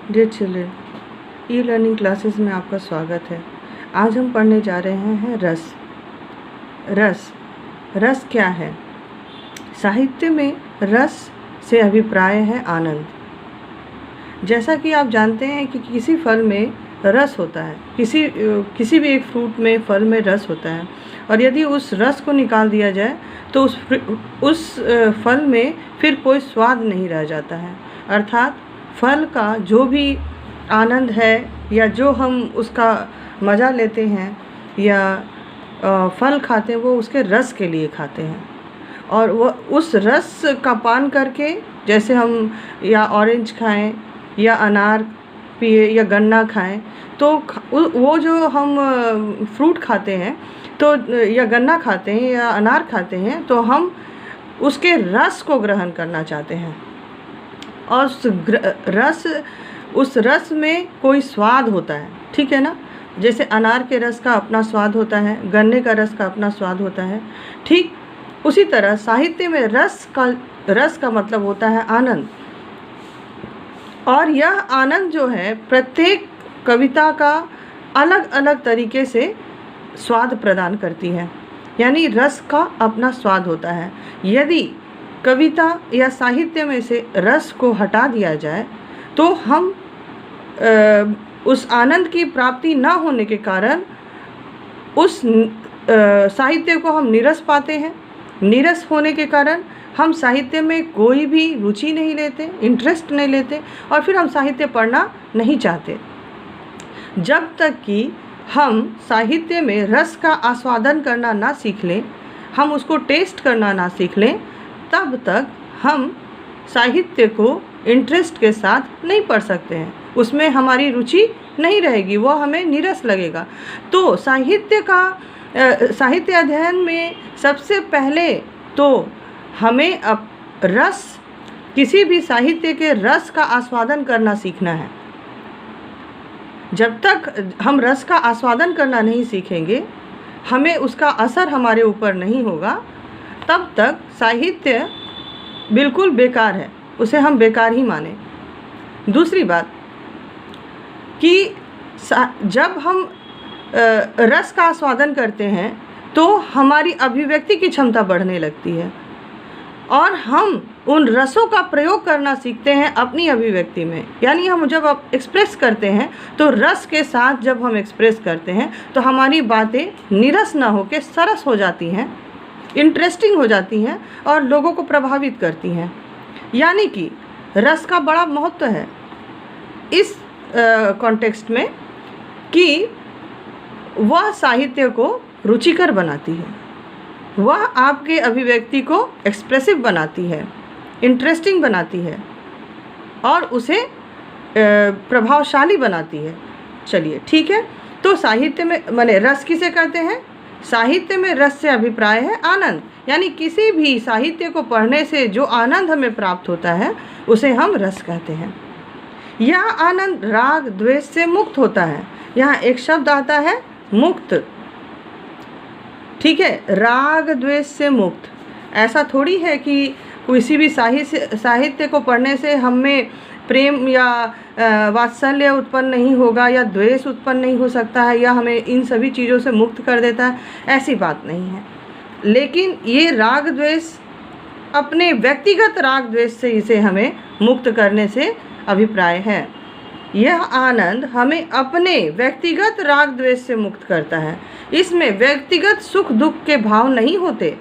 Dear children, E learning classes में आपका स्वागत है। आज हम पढ़ने जा रहे हैं रस। रस क्या है? साहित्य में रस से अभिप्राय है आनंद। जैसा कि आप जानते हैं कि किसी फल में रस होता है, किसी भी एक फ्रूट में, फल में रस होता है, और यदि उस रस को निकाल दिया जाए तो उस फल में फिर कोई स्वाद नहीं रह जाता है। अर्थात फल का जो भी आनंद है या जो हम उसका मज़ा लेते हैं या फल खाते हैं, वो उसके रस के लिए खाते हैं। और वो उस रस का पान करके, जैसे हम या ऑरेंज खाएं या अनार पिए या गन्ना खाएं, तो वो जो हम फ्रूट खाते हैं तो या गन्ना खाते हैं या अनार खाते हैं, तो हम उसके रस को ग्रहण करना चाहते हैं। और उस रस में कोई स्वाद होता है, ठीक है ना। जैसे अनार के रस का अपना स्वाद होता है, गन्ने का रस का अपना स्वाद होता है। ठीक उसी तरह साहित्य में रस का मतलब होता है आनंद। और यह आनंद जो है प्रत्येक कविता का अलग अलग तरीके से स्वाद प्रदान करती है, यानी रस का अपना स्वाद होता है। यदि कविता या साहित्य में से रस को हटा दिया जाए तो हम उस आनंद की प्राप्ति ना होने के कारण उस साहित्य को हम नीरस पाते हैं। नीरस होने के कारण हम साहित्य में कोई भी रुचि नहीं लेते, इंटरेस्ट नहीं लेते, और फिर हम साहित्य पढ़ना नहीं चाहते। जब तक कि हम साहित्य में रस का आस्वादन करना ना सीख लें, हम उसको टेस्ट करना ना सीख लें, तब तक हम साहित्य को इंटरेस्ट के साथ नहीं पढ़ सकते हैं। उसमें हमारी रुचि नहीं रहेगी, वो हमें नीरस लगेगा। तो साहित्य अध्ययन में सबसे पहले तो हमें किसी भी साहित्य के रस का आस्वादन करना सीखना है। जब तक हम रस का आस्वादन करना नहीं सीखेंगे, हमें उसका असर हमारे ऊपर नहीं होगा, तब तक साहित्य बिल्कुल बेकार है, उसे हम बेकार ही माने। दूसरी बात कि जब हम रस का आस्वादन करते हैं तो हमारी अभिव्यक्ति की क्षमता बढ़ने लगती है, और हम उन रसों का प्रयोग करना सीखते हैं अपनी अभिव्यक्ति में। यानी हम जब एक्सप्रेस करते हैं तो रस के साथ जब हम एक्सप्रेस करते हैं तो हमारी बातें नीरस ना होकर सरस हो जाती हैं, इंटरेस्टिंग हो जाती हैं और लोगों को प्रभावित करती हैं। यानी कि रस का बड़ा महत्व है इस कॉन्टेक्स्ट में कि वह साहित्य को रुचिकर बनाती है, वह आपके अभिव्यक्ति को एक्सप्रेसिव बनाती है, इंटरेस्टिंग बनाती है और उसे प्रभावशाली बनाती है। चलिए ठीक है, तो साहित्य में माने रस किसे कहते हैं? साहित्य में रस से अभिप्राय है आनंद। यानी किसी भी साहित्य को पढ़ने से जो आनंद हमें प्राप्त होता है उसे हम रस कहते हैं। यह आनंद राग द्वेष से मुक्त होता है। यहाँ एक शब्द आता है मुक्त, ठीक है, राग द्वेष से मुक्त। ऐसा थोड़ी है कि किसी भी साहित्य को पढ़ने से हमें प्रेम या वात्सल्य उत्पन्न नहीं होगा या द्वेष उत्पन्न नहीं हो सकता है या हमें इन सभी चीज़ों से मुक्त कर देता है, ऐसी बात नहीं है। लेकिन ये राग द्वेष अपने व्यक्तिगत राग द्वेष से इसे हमें मुक्त करने से अभिप्राय है। यह आनंद हमें अपने व्यक्तिगत राग द्वेष से मुक्त करता है। इसमें व्यक्तिगत सुख दुख के भाव नहीं होते,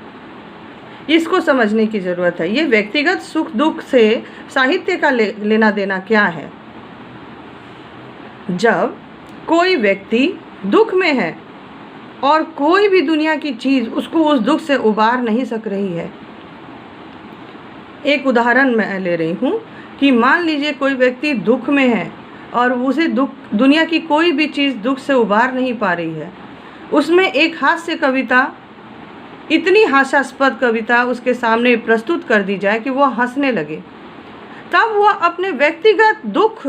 इसको समझने की ज़रूरत है। ये व्यक्तिगत सुख दुख से साहित्य का लेना देना क्या है? जब कोई व्यक्ति दुख में है और कोई भी दुनिया की चीज़ उसको उस दुख से उबार नहीं सक रही है। एक उदाहरण मैं ले रही हूँ कि मान लीजिए कोई व्यक्ति दुख में है और उसे दुनिया की कोई भी चीज़ दुख से उबार नहीं पा रही है। उसमें एक हास्य कविता, इतनी हास्यास्पद कविता उसके सामने प्रस्तुत कर दी जाए कि वह हंसने लगे, तब वह अपने व्यक्तिगत दुख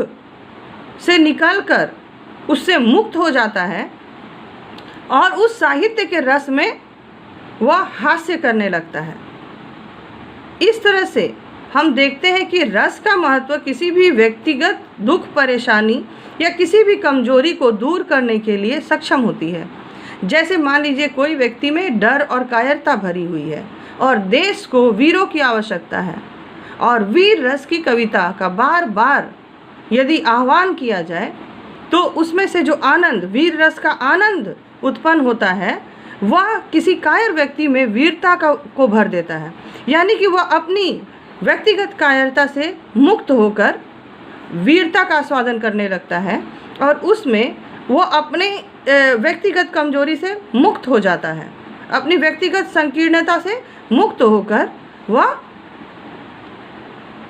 से निकलकर उससे मुक्त हो जाता है और उस साहित्य के रस में वह हास्य करने लगता है। इस तरह से हम देखते हैं कि रस का महत्व किसी भी व्यक्तिगत दुख, परेशानी या किसी भी कमजोरी को दूर करने के लिए सक्षम होती है। जैसे मान लीजिए कोई व्यक्ति में डर और कायरता भरी हुई है और देश को वीरों की आवश्यकता है, और वीर रस की कविता का बार बार यदि आह्वान किया जाए तो उसमें से जो आनंद, वीर रस का आनंद उत्पन्न होता है, वह किसी कायर व्यक्ति में वीरता को भर देता है। यानी कि वह अपनी व्यक्तिगत कायरता से मुक्त होकर वीरता का आस्वादन करने लगता है और उसमें वो अपने व्यक्तिगत कमजोरी से मुक्त हो जाता है। अपनी व्यक्तिगत संकीर्णता से मुक्त होकर वह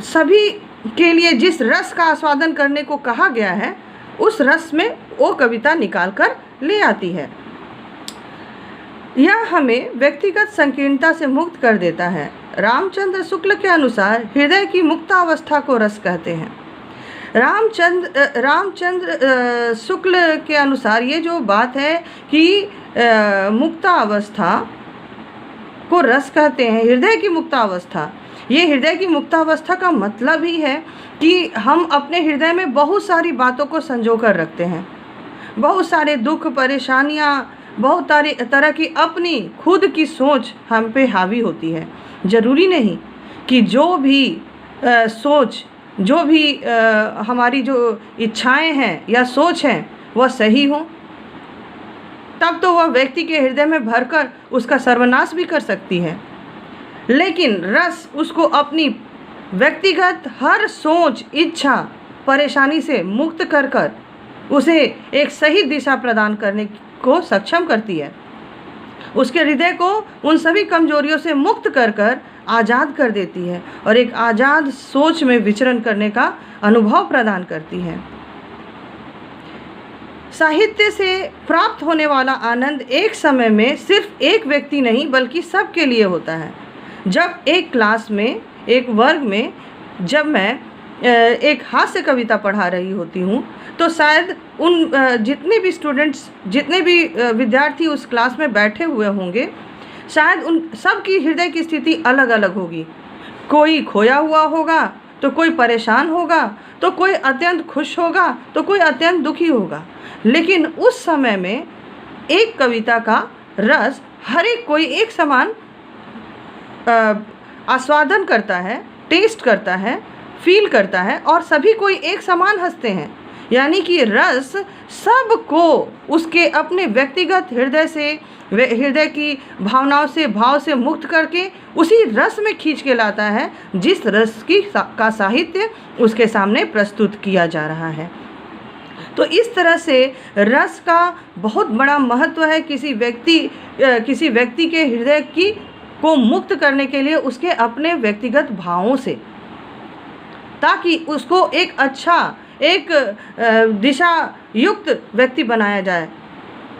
सभी के लिए जिस रस का आस्वादन करने को कहा गया है, उस रस में वो कविता निकाल कर ले आती है। यह हमें व्यक्तिगत संकीर्णता से मुक्त कर देता है। रामचंद्र शुक्ल के अनुसार हृदय की मुक्तावस्था को रस कहते हैं। रामचंद्र शुक्ल के अनुसार ये जो बात है कि मुक्तावस्था को रस कहते हैं, हृदय की मुक्तावस्था, ये हृदय की मुक्तावस्था का मतलब ही है कि हम अपने हृदय में बहुत सारी बातों को संजो कर रखते हैं। बहुत सारे दुख, परेशानियाँ, बहुत सारी तरह की अपनी खुद की सोच हम पे हावी होती है। ज़रूरी नहीं कि जो भी सोच, जो भी हमारी जो इच्छाएं हैं या सोच हैं वह सही हो, तब तो वह व्यक्ति के हृदय में भरकर उसका सर्वनाश भी कर सकती है। लेकिन रस उसको अपनी व्यक्तिगत हर सोच, इच्छा, परेशानी से मुक्त कर उसे एक सही दिशा प्रदान करने को सक्षम करती है। उसके हृदय को उन सभी कमजोरियों से मुक्त कर आज़ाद कर देती है और एक आज़ाद सोच में विचरण करने का अनुभव प्रदान करती है। साहित्य से प्राप्त होने वाला आनंद एक समय में सिर्फ एक व्यक्ति नहीं बल्कि सबके लिए होता है। जब एक क्लास में, एक वर्ग में जब मैं एक हास्य कविता पढ़ा रही होती हूँ तो शायद उन जितने भी स्टूडेंट्स, जितने भी विद्यार्थी उस क्लास में बैठे हुए होंगे, शायद उन सब की हृदय की स्थिति अलग अलग होगी। कोई खोया हुआ होगा तो कोई परेशान होगा, तो कोई अत्यंत खुश होगा, तो कोई अत्यंत दुखी होगा। लेकिन उस समय में एक कविता का रस हर एक कोई एक समान आस्वादन करता है, टेस्ट करता है, फील करता है और सभी कोई एक समान हंसते हैं। यानी कि रस सबको उसके अपने व्यक्तिगत हृदय से, हृदय की भावनाओं से, भाव से मुक्त करके उसी रस में खींच के लाता है जिस रस का साहित्य उसके सामने प्रस्तुत किया जा रहा है। तो इस तरह से रस का बहुत बड़ा महत्व है किसी व्यक्ति के हृदय को मुक्त करने के लिए उसके अपने व्यक्तिगत भावों से, ताकि उसको एक अच्छा, एक दिशा युक्त व्यक्ति बनाया जाए।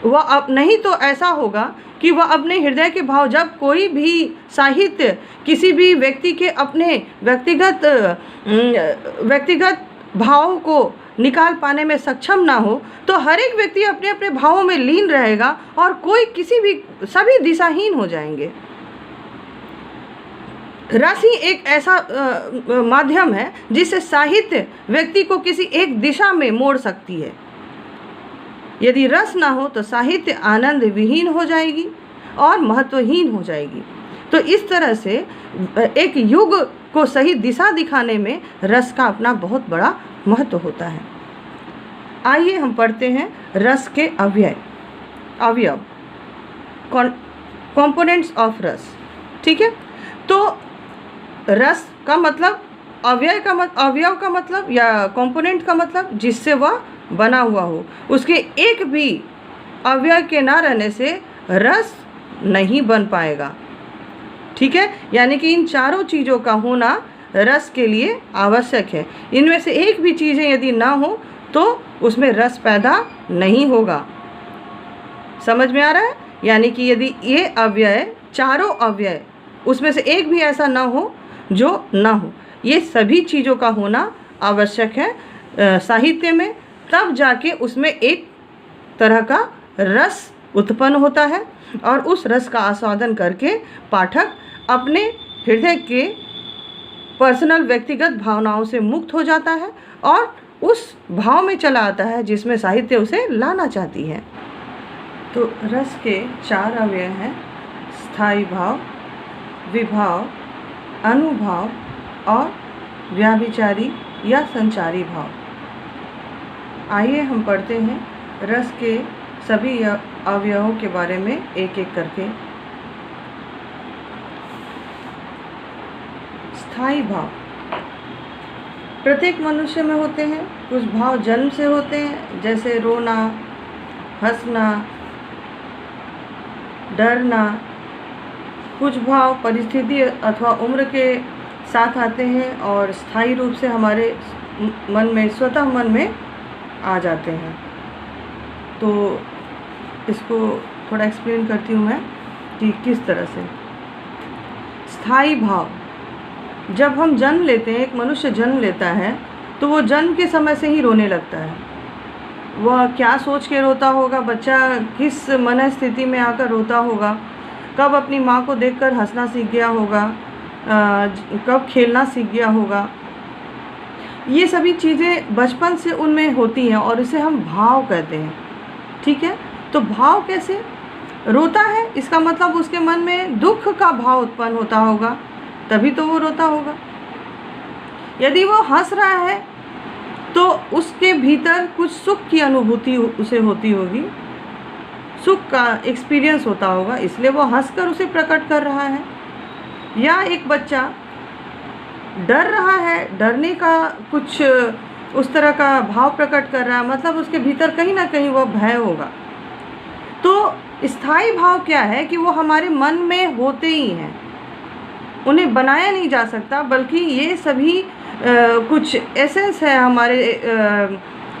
वह अब नहीं तो ऐसा होगा कि वह अपने हृदय के भाव, जब कोई भी साहित्य किसी भी व्यक्ति के अपने व्यक्तिगत भावों को निकाल पाने में सक्षम ना हो, तो हर एक व्यक्ति अपने अपने भावों में लीन रहेगा और कोई सभी दिशाहीन हो जाएंगे। रस ही एक ऐसा माध्यम है जिससे साहित्य व्यक्ति को किसी एक दिशा में मोड़ सकती है। यदि रस ना हो तो साहित्य आनंद विहीन हो जाएगी और महत्वहीन हो जाएगी। तो इस तरह से एक युग को सही दिशा दिखाने में रस का अपना बहुत बड़ा महत्व होता है। आइए हम पढ़ते हैं रस के अवयव, कंपोनेंट्स ऑफ रस। ठीक है, तो रस का मतलब, अवयव का मतलब या कंपोनेंट का मतलब जिससे वह बना हुआ हो। उसके एक भी अवयव के ना रहने से रस नहीं बन पाएगा। ठीक है, यानी कि इन चारों चीज़ों का होना रस के लिए आवश्यक है। इनमें से एक भी चीज़ें यदि ना हो तो उसमें रस पैदा नहीं होगा। समझ में आ रहा है? यानी कि यदि ये अवयव, चारों अवयव, उसमें से एक भी ऐसा ना हो जो ना हो, ये सभी चीज़ों का होना आवश्यक है साहित्य में, तब जाके उसमें एक तरह का रस उत्पन्न होता है और उस रस का आस्वादन करके पाठक अपने हृदय के पर्सनल व्यक्तिगत भावनाओं से मुक्त हो जाता है और उस भाव में चला आता है जिसमें साहित्य उसे लाना चाहती है। तो रस के 4 अवयव हैं: स्थायी भाव, विभाव, अनुभाव और व्याभिचारी या संचारी भाव। आइए हम पढ़ते हैं रस के सभी अवयवों के बारे में एक एक करके। स्थायी भाव प्रत्येक मनुष्य में होते हैं। कुछ भाव जन्म से होते हैं, जैसे रोना, हंसना, डरना। कुछ भाव परिस्थिति अथवा उम्र के साथ आते हैं और स्थायी रूप से हमारे मन में, स्वतः मन में आ जाते हैं। तो इसको थोड़ा एक्सप्लेन करती हूँ मैं कि किस तरह से। स्थायी भाव, जब हम जन्म लेते हैं, एक मनुष्य जन्म लेता है तो वो जन्म के समय से ही रोने लगता है। वह क्या सोच के रोता होगा, बच्चा किस मन स्थिति में आकर रोता होगा, कब अपनी माँ को देखकर हंसना सीख गया होगा, कब खेलना सीख गया होगा। ये सभी चीज़ें बचपन से उनमें होती हैं और इसे हम भाव कहते हैं। ठीक है, तो भाव कैसे रोता है, इसका मतलब उसके मन में दुख का भाव उत्पन्न होता होगा, तभी तो वो रोता होगा। यदि वो हंस रहा है तो उसके भीतर कुछ सुख की अनुभूति उसे होती होगी, सुख का एक्सपीरियंस होता होगा, इसलिए वो हंसकर उसे प्रकट कर रहा है। या एक बच्चा डर रहा है, डरने का कुछ उस तरह का भाव प्रकट कर रहा है, मतलब उसके भीतर कहीं ना कहीं वह भय होगा। तो स्थायी भाव क्या है कि वो हमारे मन में होते ही हैं, उन्हें बनाया नहीं जा सकता, बल्कि ये सभी कुछ एसेंस है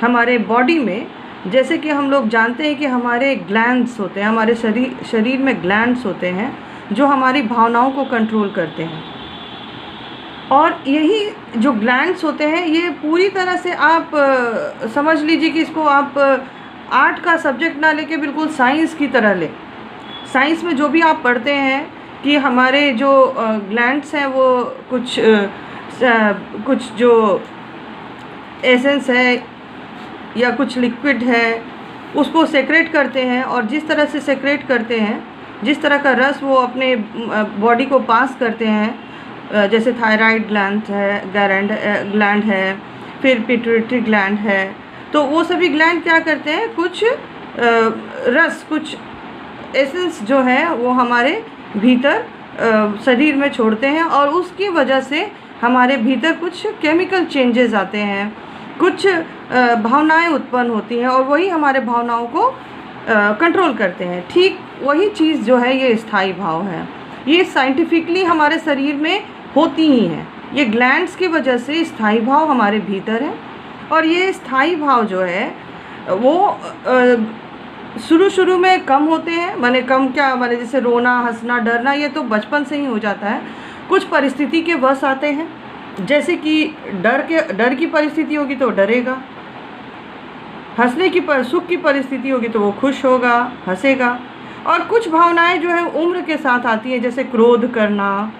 हमारे बॉडी में। जैसे कि हम लोग जानते हैं कि हमारे ग्लैंड्स होते हैं, हमारे शरीर में ग्लैंड्स होते हैं जो हमारी भावनाओं को कंट्रोल करते हैं। और यही जो ग्लैंड्स होते हैं, ये पूरी तरह से आप समझ लीजिए कि इसको आप आर्ट का सब्जेक्ट ना लेके बिल्कुल साइंस की तरह लें। साइंस में जो भी आप पढ़ते हैं कि हमारे जो ग्लैंड्स हैं वो कुछ जो एसेंस है या कुछ लिक्विड है उसको सेक्रेट करते हैं, और जिस तरह से सेक्रेट करते हैं, जिस तरह का रस वो अपने बॉडी को पास करते हैं, जैसे थायराइड ग्लैंड है, फिर पिट्यूटरी ग्लैंड है, तो वो सभी ग्लैंड क्या करते हैं, कुछ रस, कुछ एसेंस जो है वो हमारे भीतर शरीर में छोड़ते हैं, और उसकी वजह से हमारे भीतर कुछ केमिकल चेंजेस आते हैं, कुछ भावनाएं उत्पन्न होती हैं, और वही हमारे भावनाओं को कंट्रोल करते हैं। ठीक वही चीज़ जो है ये स्थायी भाव है। ये साइंटिफिकली हमारे शरीर में होती ही हैं। ये ग्लैंड्स की वजह से स्थायी भाव हमारे भीतर है। और ये स्थायी भाव जो है वो शुरू में कम होते हैं, माने कम क्या, माने जैसे रोना, हंसना, डरना, ये तो बचपन से ही हो जाता है। कुछ परिस्थिति के वश आते हैं, जैसे कि डर की परिस्थिति होगी तो डरेगा, सुख की परिस्थिति होगी तो वो खुश होगा, हंसेगा। और कुछ भावनाएं जो है उम्र के साथ आती हैं, जैसे क्रोध करना,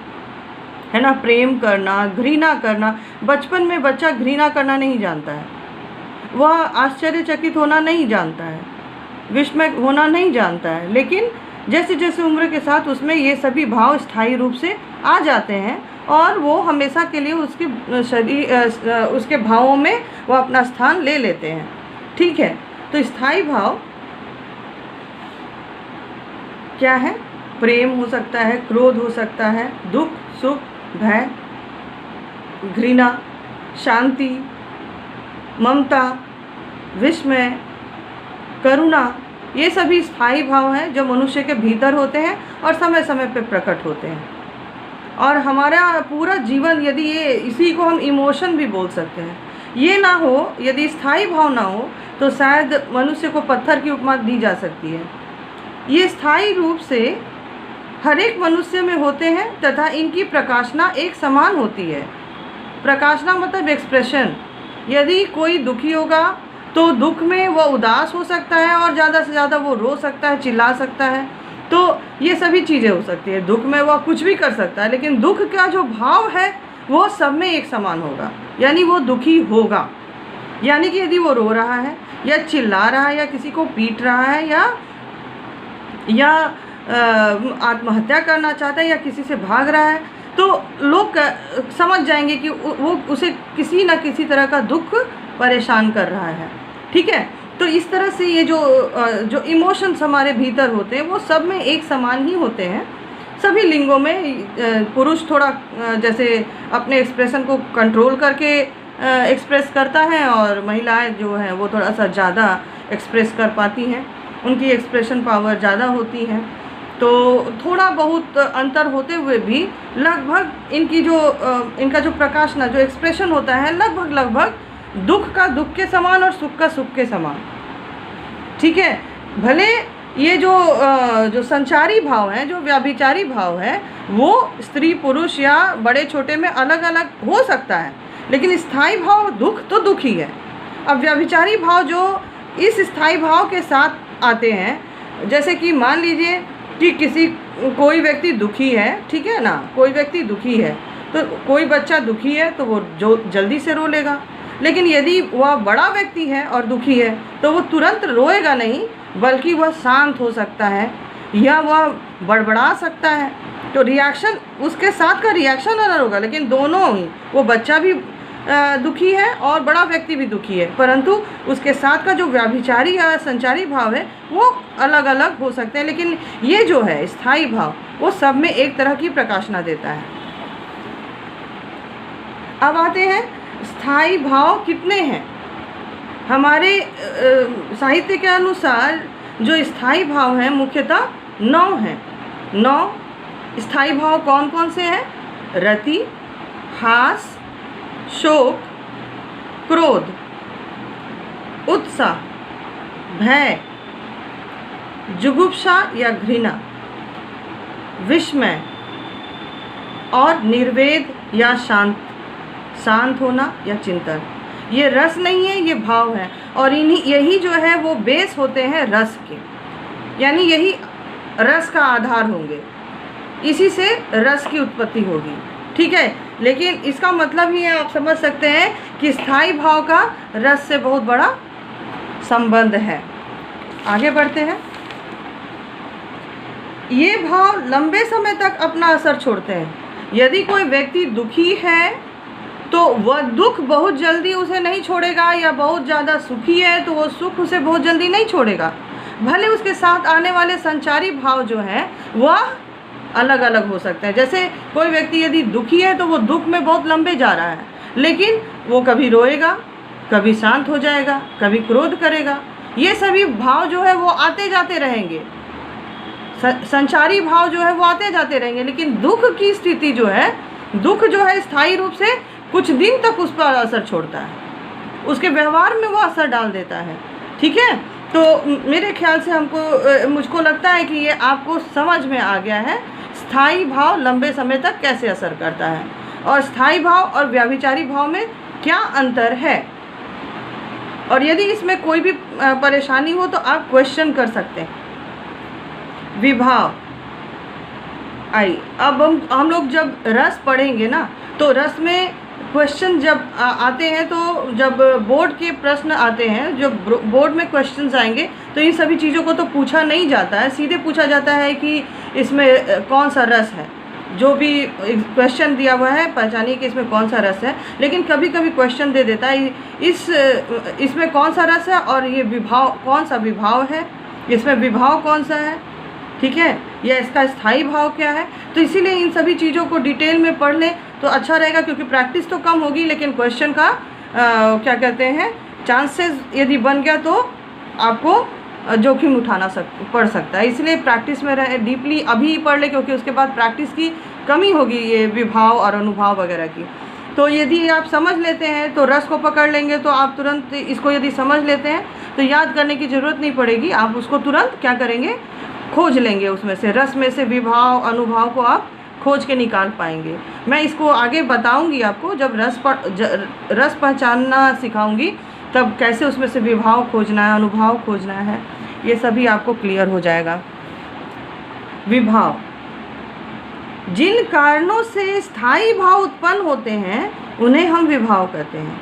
है ना, प्रेम करना, घृणा करना। बचपन में बच्चा घृणा करना नहीं जानता है, वह आश्चर्यचकित होना नहीं जानता है, विस्मय होना नहीं जानता है, लेकिन जैसे जैसे उम्र के साथ उसमें ये सभी भाव स्थायी रूप से आ जाते हैं और वो हमेशा के लिए उसके भावों में वो अपना स्थान ले लेते हैं। ठीक है, तो स्थायी भाव क्या है? प्रेम हो सकता है, क्रोध हो सकता है, दुख, सुख, भय, घृणा, शांति, ममता, विस्मय, करुणा, ये सभी स्थायी भाव हैं जो मनुष्य के भीतर होते हैं और समय समय पे प्रकट होते हैं। और हमारा पूरा जीवन, यदि ये, इसी को हम इमोशन भी बोल सकते हैं, ये ना हो, यदि स्थायी भाव ना हो तो शायद मनुष्य को पत्थर की उपमा दी जा सकती है। ये स्थायी रूप से हर एक मनुष्य में होते हैं तथा इनकी प्रकाशना एक समान होती है। प्रकाशना मतलब एक्सप्रेशन। यदि कोई दुखी होगा तो दुख में वह उदास हो सकता है और ज़्यादा से ज़्यादा वो रो सकता है, चिल्ला सकता है, तो ये सभी चीज़ें हो सकती है। दुख में वह कुछ भी कर सकता है, लेकिन दुख का जो भाव है वो सब में एक समान होगा, यानी वो दुखी होगा। यानी कि यदि वो रो रहा है या चिल्ला रहा है या किसी को पीट रहा है या आत्महत्या करना चाहता है या किसी से भाग रहा है, तो लोग समझ जाएंगे कि वो उसे किसी न किसी तरह का दुख परेशान कर रहा है। ठीक है, तो इस तरह से ये जो इमोशंस हमारे भीतर होते हैं वो सब में एक समान ही होते हैं। सभी लिंगों में पुरुष थोड़ा जैसे अपने एक्सप्रेशन को कंट्रोल करके एक्सप्रेस करता है और महिलाएं जो है वो थोड़ा सा ज़्यादा एक्सप्रेस कर पाती हैं, उनकी एक्सप्रेशन पावर ज़्यादा होती है। तो थोड़ा बहुत अंतर होते हुए भी लगभग इनका जो प्रकाशना जो एक्सप्रेशन होता है लगभग दुख का दुख के समान और सुख का सुख के समान। ठीक है, भले ये जो संचारी भाव है, जो व्याभिचारी भाव है, वो स्त्री पुरुष या बड़े छोटे में अलग अलग हो सकता है, लेकिन स्थायी भाव दुख तो दुख ही है। अब व्याभिचारी भाव जो इस स्थायी भाव के साथ आते हैं, जैसे कि मान लीजिए कि कोई व्यक्ति दुखी है, ठीक है ना, कोई व्यक्ति दुखी है तो कोई बच्चा दुखी है तो वो जो जल्दी से रो लेगा, लेकिन यदि वह बड़ा व्यक्ति है और दुखी है तो वो तुरंत रोएगा नहीं, बल्कि वह शांत हो सकता है या वह बड़बड़ा सकता है। तो रिएक्शन उसके साथ का रिएक्शन अलग होगा, लेकिन दोनों ही, वो बच्चा भी दुखी है और बड़ा व्यक्ति भी दुखी है, परंतु उसके साथ का जो व्याभिचारी या संचारी भाव है वो अलग अलग हो सकते हैं। लेकिन ये जो है स्थायी भाव वो सब में एक तरह की प्रकाशना देता है। अब आते हैं स्थायी भाव कितने हैं। हमारे साहित्य के अनुसार जो स्थायी भाव हैं मुख्यतः 9 हैं। 9 स्थायी भाव कौन कौन से हैं? रति, हास, शोक, क्रोध, उत्साह, भय, जुगुप्सा या घृणा, विस्मय और निर्वेद या शांत होना या चिंतन। ये रस नहीं है, ये भाव है, और यही जो है वो बेस होते हैं रस के, यानी यही रस का आधार होंगे, इसी से रस की उत्पत्ति होगी। ठीक है, लेकिन इसका मतलब ही है, आप समझ सकते हैं कि स्थायी भाव का रस से बहुत बड़ा संबंध है। आगे बढ़ते हैं। ये भाव लंबे समय तक अपना असर छोड़ते हैं। यदि कोई व्यक्ति दुखी है तो वह दुख बहुत जल्दी उसे नहीं छोड़ेगा, या बहुत ज़्यादा सुखी है तो वो सुख उसे बहुत जल्दी नहीं छोड़ेगा। भले उसके साथ आने वाले संचारी भाव जो हैं वह अलग अलग हो सकते हैं। जैसे कोई व्यक्ति यदि दुखी है तो वो दुख में बहुत लंबे जा रहा है, लेकिन वो कभी रोएगा, कभी शांत हो जाएगा, कभी क्रोध करेगा। ये सभी भाव जो है वो आते जाते रहेंगे, संचारी भाव जो है वो आते जाते रहेंगे। लेकिन दुख की स्थिति जो है, दुख जो है स्थायी रूप से कुछ दिन तक उस पर असर छोड़ता है, उसके व्यवहार में वो असर डाल देता है। ठीक है, तो मेरे ख्याल से मुझको लगता है कि ये आपको समझ में आ गया है स्थायी भाव लंबे समय तक कैसे असर करता है, और स्थायी भाव और व्याभिचारी भाव में क्या अंतर है। और यदि इसमें कोई भी परेशानी हो तो आप क्वेश्चन कर सकते हैं। विभाव अब हम लोग जब रस पढ़ेंगे ना, तो रस में क्वेश्चन जब आते हैं, तो जब बोर्ड के प्रश्न आते हैं, जब बोर्ड में क्वेश्चंस आएंगे तो इन सभी चीज़ों को तो पूछा नहीं जाता है, सीधे पूछा जाता है कि इसमें कौन सा रस है। जो भी क्वेश्चन दिया हुआ है पहचानिए कि इसमें कौन सा रस है। लेकिन कभी कभी क्वेश्चन दे देता है इसमें कौन सा रस है और ये विभाव कौन सा विभाव है, इसमें विभाव कौन सा है, ठीक है, या इसका स्थायी भाव क्या है। तो इसीलिए इन सभी चीज़ों को डिटेल में पढ़ लें तो अच्छा रहेगा, क्योंकि प्रैक्टिस तो कम होगी लेकिन क्वेश्चन का क्या कहते हैं चांसेस यदि बन गया तो आपको जोखिम उठाना पड़ सकता है। इसलिए प्रैक्टिस में रहे, डीपली अभी पढ़ ले, क्योंकि उसके बाद प्रैक्टिस की कमी होगी ये विभाव और अनुभाव वगैरह की। तो यदि आप समझ लेते हैं तो रस को पकड़ लेंगे, तो आप तुरंत इसको यदि समझ लेते हैं तो याद करने की ज़रूरत नहीं पड़ेगी, आप उसको तुरंत क्या करेंगे खोज लेंगे, उसमें से रस में से विभाव अनुभाव को आप खोज के निकाल पाएंगे। मैं इसको आगे बताऊंगी आपको, जब रस पहचानना सिखाऊंगी तब कैसे उसमें से विभाव खोजना है, अनुभाव खोजना है, ये सभी आपको क्लियर हो जाएगा। विभाव जिन कारणों से स्थायी भाव उत्पन्न होते हैं उन्हें हम विभाव कहते हैं।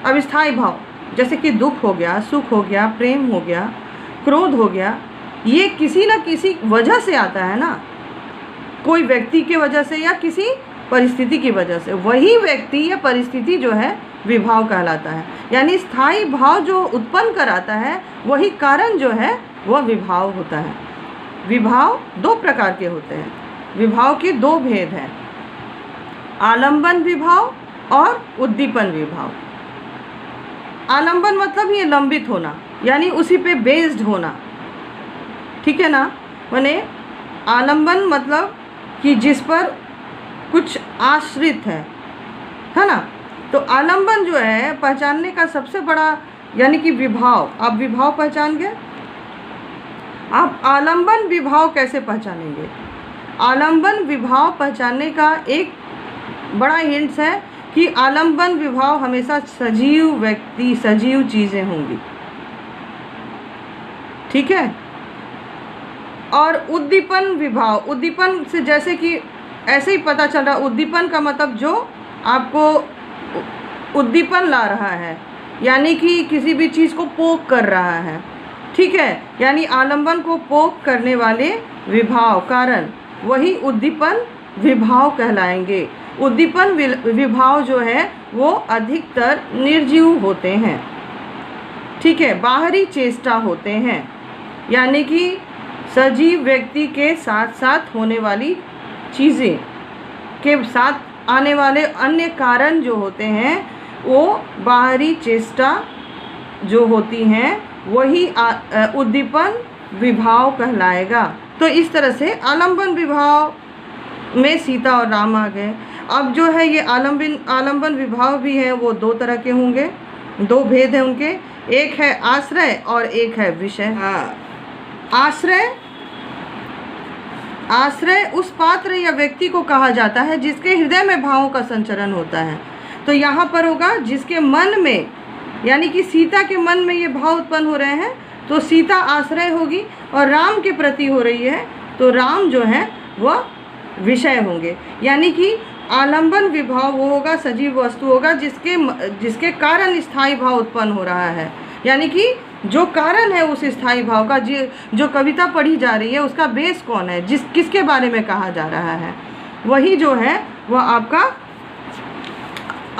अब स्थायी भाव जैसे कि दुख हो गया, सुख हो गया, प्रेम हो गया, क्रोध हो गया, ये किसी न किसी वजह से आता है ना, कोई व्यक्ति के वजह से या किसी परिस्थिति की वजह से। वही व्यक्ति या परिस्थिति जो है विभाव कहलाता है। यानी स्थायी भाव जो उत्पन्न कराता है वही कारण जो है वह विभाव होता है। विभाव दो प्रकार के होते हैं। विभाव के दो भेद हैं, आलंबन विभाव और उद्दीपन विभाव। आलंबन मतलब ये लंबित होना, यानी उसी पे बेस्ड होना, ठीक है ना। माने आलंबन मतलब कि जिस पर कुछ आश्रित है ना। तो आलंबन जो है पहचानने का सबसे बड़ा यानी कि विभाव, आप विभाव पहचान गए। आप आलंबन विभाव कैसे पहचानेंगे? आलंबन विभाव पहचानने का एक बड़ा हिंट्स है कि आलंबन विभाव हमेशा सजीव व्यक्ति, सजीव चीज़ें होंगी, ठीक है। और उद्दीपन विभाव, उद्दीपन से जैसे कि ऐसे ही पता चल रहा, उद्दीपन का मतलब जो आपको उद्दीपन ला रहा है, यानी कि किसी भी चीज़ को पोक कर रहा है, ठीक है। यानी आलंबन को पोक करने वाले विभाव कारण वही उद्दीपन विभाव कहलाएंगे। उद्दीपन विभाव जो है वो अधिकतर निर्जीव होते हैं, ठीक है, बाहरी चेष्टा होते हैं, यानी कि सजीव व्यक्ति के साथ साथ होने वाली चीज़ें के साथ आने वाले अन्य कारण जो होते हैं वो बाहरी चेष्टा जो होती हैं वही उद्दीपन विभाव कहलाएगा। तो इस तरह से आलंबन विभाव में सीता और राम आ गए। अब जो है ये आलंबन विभाव भी है वो दो तरह के होंगे, दो भेद हैं उनके, एक है आश्रय और एक है विषय। आश्रय उस पात्र या व्यक्ति को कहा जाता है जिसके हृदय में भावों का संचरण होता है। तो यहाँ पर होगा जिसके मन में, यानी कि सीता के मन में ये भाव उत्पन्न हो रहे हैं तो सीता आश्रय होगी, और राम के प्रति हो रही है तो राम जो है वह विषय होंगे। यानी कि आलंबन विभाव वो होगा, सजीव वस्तु होगा जिसके कारण स्थायी भाव उत्पन्न हो रहा है, यानी कि जो कारण है उस स्थायी भाव का, जो कविता पढ़ी जा रही है उसका बेस कौन है, किसके बारे में कहा जा रहा है, वही जो है वह आपका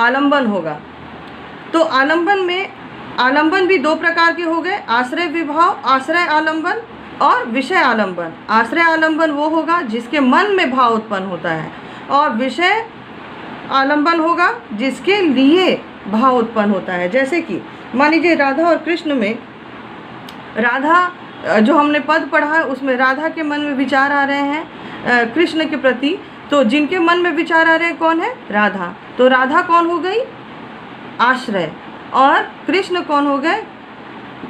आलंबन होगा। तो आलंबन भी दो प्रकार के हो गए, आश्रय विभाव, आश्रय आलंबन और विषय आलंबन। आश्रय आलंबन वो होगा जिसके मन में भाव उत्पन्न होता है, और विषय आलंबन होगा जिसके लिए भाव उत्पन्न होता है। जैसे कि मान लीजिए राधा और कृष्ण में, राधा जो हमने पद पढ़ा है उसमें राधा के मन में विचार आ रहे हैं कृष्ण के प्रति, तो जिनके मन में विचार आ रहे हैं कौन है? राधा। तो राधा कौन हो गई? आश्रय, और कृष्ण कौन हो गए?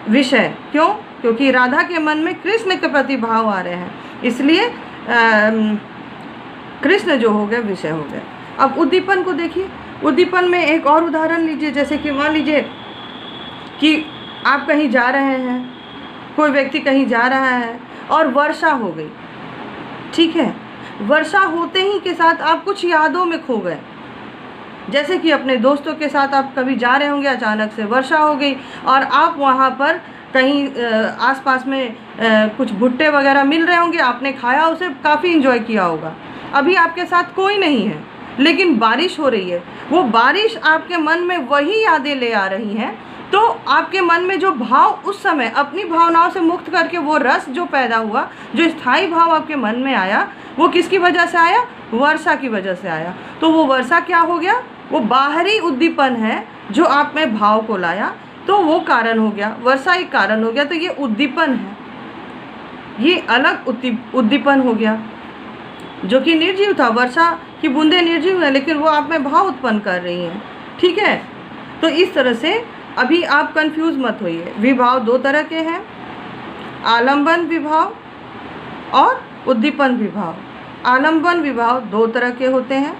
विषय। क्यों? क्योंकि राधा के मन में कृष्ण के प्रति भाव आ रहे हैं, इसलिए कृष्ण जो हो गए विषय हो गए। अब उद्दीपन को देखिए, उद्दीपन में एक और उदाहरण लीजिए। जैसे कि मान लीजिए कि आप कहीं जा रहे हैं, कोई व्यक्ति कहीं जा रहा है और वर्षा हो गई, ठीक है। वर्षा होते ही के साथ आप कुछ यादों में खो गए, जैसे कि अपने दोस्तों के साथ आप कभी जा रहे होंगे, अचानक से वर्षा हो गई और आप वहाँ पर कहीं आसपास में कुछ भुट्टे वगैरह मिल रहे होंगे, आपने खाया, उसे काफ़ी एंजॉय किया होगा। अभी आपके साथ कोई नहीं है लेकिन बारिश हो रही है, वो बारिश आपके मन में वही यादें ले आ रही हैं, तो आपके मन में जो भाव उस समय अपनी भावनाओं से मुक्त करके वो रस जो पैदा हुआ, जो स्थायी भाव आपके मन में आया, वो किसकी वजह से आया? वर्षा की वजह से आया। तो वो वर्षा क्या हो गया? वो बाहरी उद्दीपन है जो आप में भाव को लाया, तो वो कारण हो गया, वर्षा एक कारण हो गया। तो ये उद्दीपन है, ये अलग उद्दीपन हो गया जो कि निर्जीव था। वर्षा की बूंदें निर्जीव है लेकिन वो आप में भाव उत्पन्न कर रही हैं, ठीक है। तो इस तरह से अभी आप कंफ्यूज मत होइए। विभाव दो तरह के हैं, आलंबन विभाव और उद्दीपन विभाव। आलंबन विभाव दो तरह के होते हैं,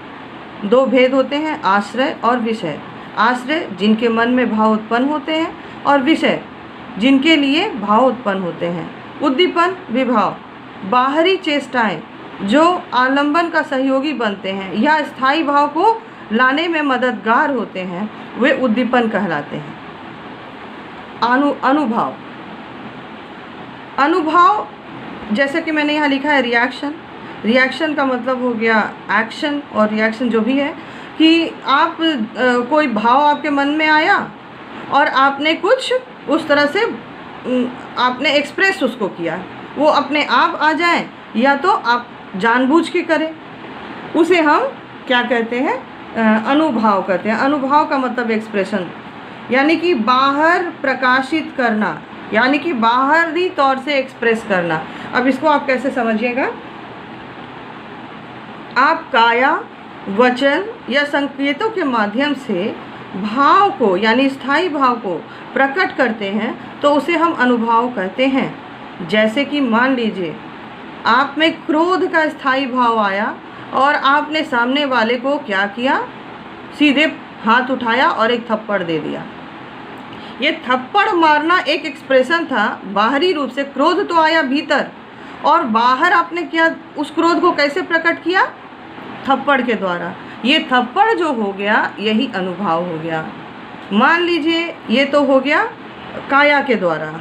दो भेद होते हैं, आश्रय और विषय। आश्रय जिनके मन में भाव उत्पन्न होते हैं, और विषय जिनके लिए भाव उत्पन्न होते हैं। उद्दीपन विभाव बाहरी चेष्टाएं जो आलंबन का सहयोगी बनते हैं या स्थायी भाव को लाने में मददगार होते हैं, वे उद्दीपन कहलाते हैं। अनुभाव, अनुभाव जैसे कि मैंने यहाँ लिखा है रिएक्शन। रिएक्शन का मतलब हो गया एक्शन, और रिएक्शन जो भी है कि आप कोई भाव आपके मन में आया और आपने कुछ उस तरह से आपने एक्सप्रेस उसको किया, वो अपने आप आ जाए या तो आप जानबूझ के करें, उसे हम क्या कहते हैं, अनुभाव कहते हैं। अनुभाव का मतलब एक्सप्रेशन, यानी कि बाहर प्रकाशित करना, यानी कि बाहरी तौर से एक्सप्रेस करना। अब इसको आप कैसे समझिएगा, आप काया, वचन या संकेतों के माध्यम से भाव को यानी स्थायी भाव को प्रकट करते हैं तो उसे हम अनुभाव कहते हैं। जैसे कि मान लीजिए आप में क्रोध का स्थायी भाव आया और आपने सामने वाले को क्या किया, सीधे हाथ उठाया और एक थप्पड़ दे दिया। ये थप्पड़ मारना एक एक्सप्रेशन था, बाहरी रूप से क्रोध तो आया भीतर, और बाहर आपने क्या उस क्रोध को कैसे प्रकट किया, थप्पड़ के द्वारा। ये थप्पड़ जो हो गया यही अनुभाव हो गया। मान लीजिए ये तो हो गया काया के द्वारा,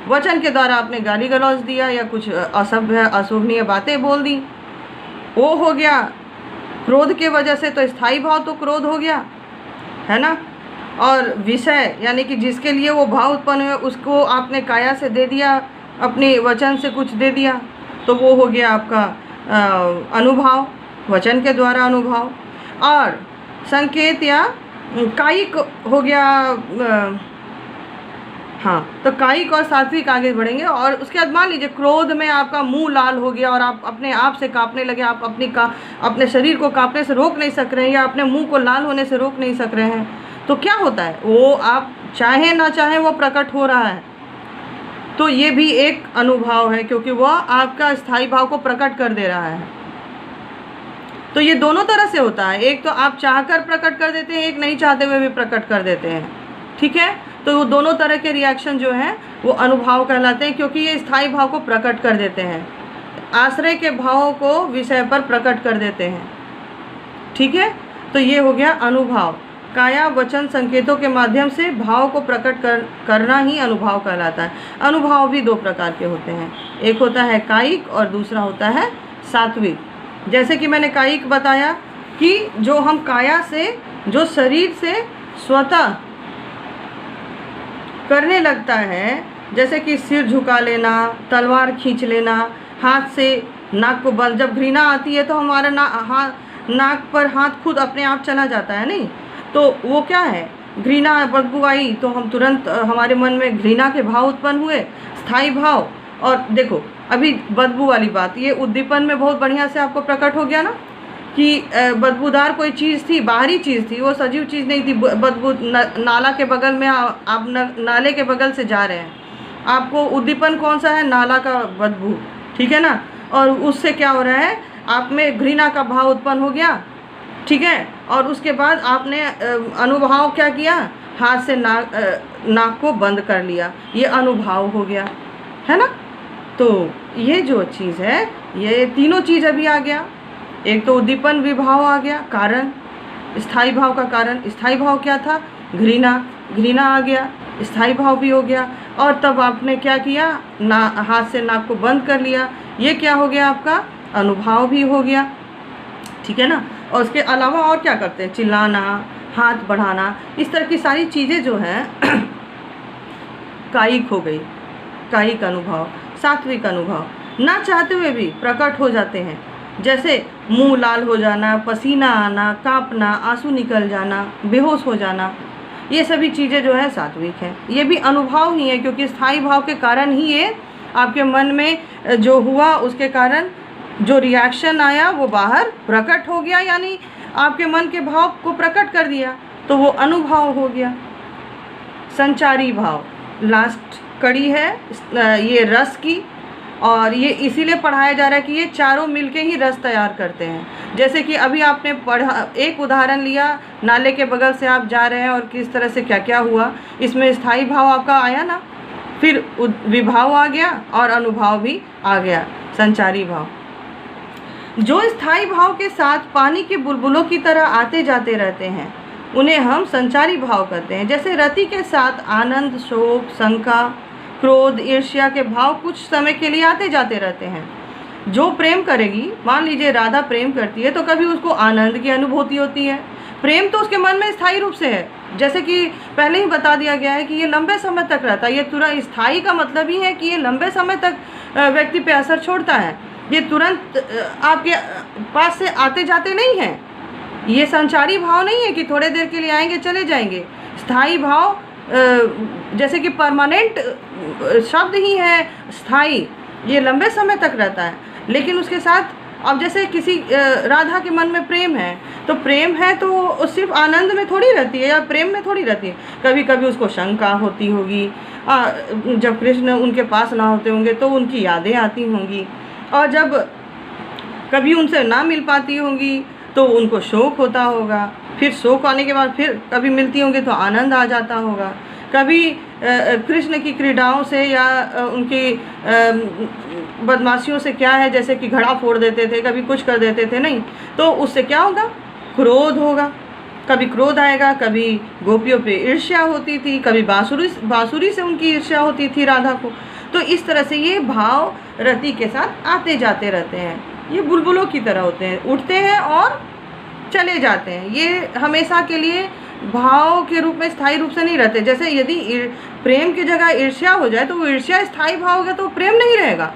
वचन के द्वारा आपने गाली गलौज दिया या कुछ असभ्य अशोभनीय बातें बोल दी, वो हो गया क्रोध के वजह से, तो स्थायी भाव तो क्रोध हो गया, है ना। और विषय यानी कि जिसके लिए वो भाव उत्पन्न हुए उसको आपने काया से दे दिया, अपने वचन से कुछ दे दिया, तो वो हो गया आपका अनुभाव, वचन के द्वारा अनुभाव। और संकेत या कायिक हो गया, हाँ, तो कायिक और सात्विक आगे बढ़ेंगे। और उसके बाद मान लीजिए क्रोध में आपका मुंह लाल हो गया और आप अपने आप से कांपने लगे, आप अपने शरीर को कांपने से रोक नहीं सक रहे हैं या अपने मुंह को लाल होने से रोक नहीं सक रहे हैं, तो क्या होता है, वो आप चाहे ना चाहे वो प्रकट हो रहा है। तो ये भी एक अनुभाव है, क्योंकि वह आपका स्थायी भाव को प्रकट कर दे रहा है। तो ये दोनों तरह से होता है, एक तो आप चाहकर प्रकट कर देते हैं, एक नहीं चाहते हुए भी प्रकट कर देते हैं, ठीक है। तो वो दोनों तरह के रिएक्शन जो हैं वो अनुभाव कहलाते हैं, क्योंकि ये स्थायी भाव को प्रकट कर देते हैं, आश्रय के भावों को विषय पर प्रकट कर देते हैं, ठीक है। तो ये हो गया अनुभाव। काया वचन संकेतों के माध्यम से भाव को प्रकट करना ही अनुभाव कहलाता है। अनुभाव भी दो प्रकार के होते हैं, एक होता है कायिक और दूसरा होता है सात्विक। जैसे कि मैंने कायिक बताया कि जो हम काया से, जो शरीर से स्वतः करने लगता है, जैसे कि सिर झुका लेना, तलवार खींच लेना, हाथ से नाक को बंद, जब घृणा आती है तो हमारा नाक पर हाथ खुद अपने आप चला जाता है, नहीं तो वो क्या है, घृणा, बदबू आई तो हम तुरंत हमारे मन में घृणा के भाव उत्पन्न हुए, स्थायी भाव। और देखो अभी बदबू वाली बात, ये उद्दीपन में बहुत बढ़िया से आपको प्रकट हो गया ना कि बदबूदार कोई चीज़ थी, बाहरी चीज़ थी, वो सजीव चीज़ नहीं थी। बदबू नाला के बगल में आप नाले के बगल से जा रहे हैं, आपको उद्दीपन कौन सा है, नाला का बदबू, ठीक है ना। और उससे क्या हो रहा है, आप में घृणा का भाव उत्पन्न हो गया, ठीक है। और उसके बाद आपने अनुभाव क्या किया, हाथ से नाक को बंद कर लिया, ये अनुभाव हो गया, है ना। तो ये जो चीज़ है, ये तीनों चीज़ अभी आ गया। एक तो उद्दीपन विभाव आ गया, कारण स्थायी भाव का कारण, स्थायी भाव क्या था, घृणा आ गया, स्थायी भाव भी हो गया। और तब आपने क्या किया, हाथ से नाक को बंद कर लिया, ये क्या हो गया, आपका अनुभाव भी हो गया, ठीक है ना। और उसके अलावा और क्या करते हैं, चिल्लाना, हाथ बढ़ाना, इस तरह की सारी चीज़ें जो हैं कायिक हो गई, कायिक अनुभव। सात्विक अनुभव ना चाहते हुए भी प्रकट हो जाते हैं, जैसे मुंह लाल हो जाना, पसीना आना, कांपना, आंसू निकल जाना, बेहोश हो जाना, ये सभी चीज़ें जो है सात्विक हैं। ये भी अनुभव ही है, क्योंकि स्थायी भाव के कारण ही ये आपके मन में जो हुआ उसके कारण जो रिएक्शन आया वो बाहर प्रकट हो गया, यानी आपके मन के भाव को प्रकट कर दिया, तो वो अनुभाव हो गया। संचारी भाव लास्ट कड़ी है ये रस की, और ये इसीलिए पढ़ाया जा रहा है कि ये चारों मिलके ही रस तैयार करते हैं। जैसे कि अभी आपने पढ़ा, एक उदाहरण लिया, नाले के बगल से आप जा रहे हैं और किस तरह से क्या क्या हुआ, इसमें स्थायी भाव आपका आया ना, फिर विभाव आ गया और अनुभाव भी आ गया, संचारी भाव। जो स्थायी भाव के साथ पानी के बुलबुलों की तरह आते जाते रहते हैं उन्हें हम संचारी भाव कहते हैं। जैसे रति के साथ आनंद, शोक, शंका, क्रोध, ईर्ष्या के भाव कुछ समय के लिए आते जाते रहते हैं। जो प्रेम करेगी, मान लीजिए राधा प्रेम करती है तो कभी उसको आनंद की अनुभूति होती है। प्रेम तो उसके मन में स्थायी रूप से है, जैसे कि पहले ही बता दिया गया है कि ये लंबे समय तक रहता है। ये तुरंत, स्थायी का मतलब ही है कि ये लंबे समय तक व्यक्ति पे असर छोड़ता है। ये तुरंत आपके पास से आते जाते नहीं है। ये संचारी भाव नहीं है कि थोड़े देर के लिए आएंगे चले जाएंगे। स्थायी भाव जैसे कि परमानेंट शब्द ही है स्थायी, ये लंबे समय तक रहता है। लेकिन उसके साथ अब जैसे किसी राधा के मन में प्रेम है तो प्रेम है तो सिर्फ आनंद में थोड़ी रहती है या प्रेम में थोड़ी रहती है। कभी कभी उसको शंका होती होगी, जब कृष्ण उनके पास ना होते होंगे तो उनकी यादें आती होंगी, और जब कभी उनसे ना मिल पाती होंगी तो उनको शोक होता होगा। फिर शोक आने के बाद फिर कभी मिलती होंगी तो आनंद आ जाता होगा। कभी कृष्ण की क्रीड़ाओं से या उनकी बदमाशियों से क्या है, जैसे कि घड़ा फोड़ देते थे, कभी कुछ कर देते थे, नहीं तो उससे क्या होगा, क्रोध होगा। कभी क्रोध आएगा, कभी गोपियों पे ईर्ष्या होती थी, कभी बांसुरी से उनकी ईर्ष्या होती थी राधा को। तो इस तरह से ये भाव रति के साथ आते जाते रहते हैं। ये बुलबुलों की तरह होते हैं, उठते हैं और चले जाते हैं। ये हमेशा के लिए भाव के रूप में स्थायी रूप से नहीं रहते। जैसे यदि प्रेम की जगह ईर्ष्या हो जाए तो वो ईर्ष्या स्थायी भाव हो गया तो प्रेम नहीं रहेगा।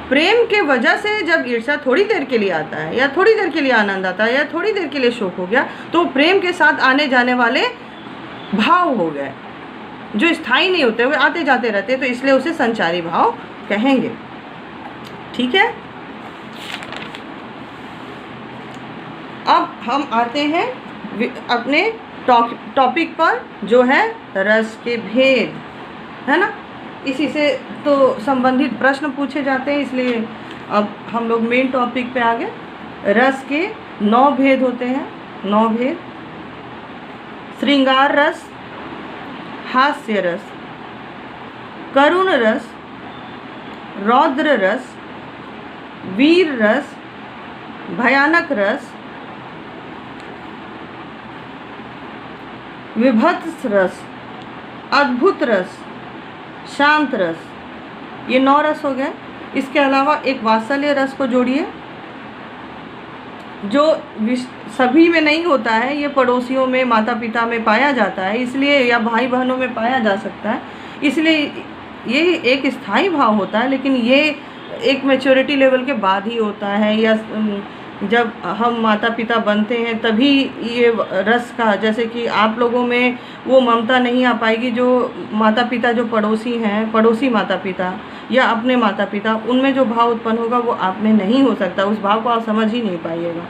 प्रेम के वजह से जब ईर्ष्या थोड़ी देर के लिए आता है या थोड़ी देर के लिए आनंद आता है या थोड़ी देर के लिए शोक हो गया तो प्रेम के साथ आने जाने वाले भाव हो गए जो स्थायी नहीं होते, वे आते जाते रहते, तो इसलिए उसे संचारी भाव कहेंगे। ठीक है, अब हम आते हैं अपने टॉपिक पर जो है रस के भेद, है ना। इसी से तो संबंधित प्रश्न पूछे जाते हैं, इसलिए अब हम लोग मेन टॉपिक पे आ गए। रस के 9 भेद होते हैं, 9 भेद। श्रृंगार रस, हास्य रस, करुण रस, रौद्र रस, वीर रस, भयानक रस, विभत्स रस, अद्भुत रस, शांत रस। ये 9 रस हो गए। इसके अलावा एक वात्सल्य रस को जोड़िए जो सभी में नहीं होता है, ये पड़ोसियों में, माता पिता में पाया जाता है, इसलिए, या भाई बहनों में पाया जा सकता है, इसलिए ये एक स्थायी भाव होता है। लेकिन ये एक मैच्योरिटी लेवल के बाद ही होता है, या जब हम माता पिता बनते हैं तभी ये रस का, जैसे कि आप लोगों में वो ममता नहीं आ पाएगी जो माता पिता जो पड़ोसी हैं, पड़ोसी माता पिता या अपने माता पिता, उनमें जो भाव उत्पन्न होगा वो आप में नहीं हो सकता। उस भाव को आप समझ ही नहीं पाइएगा,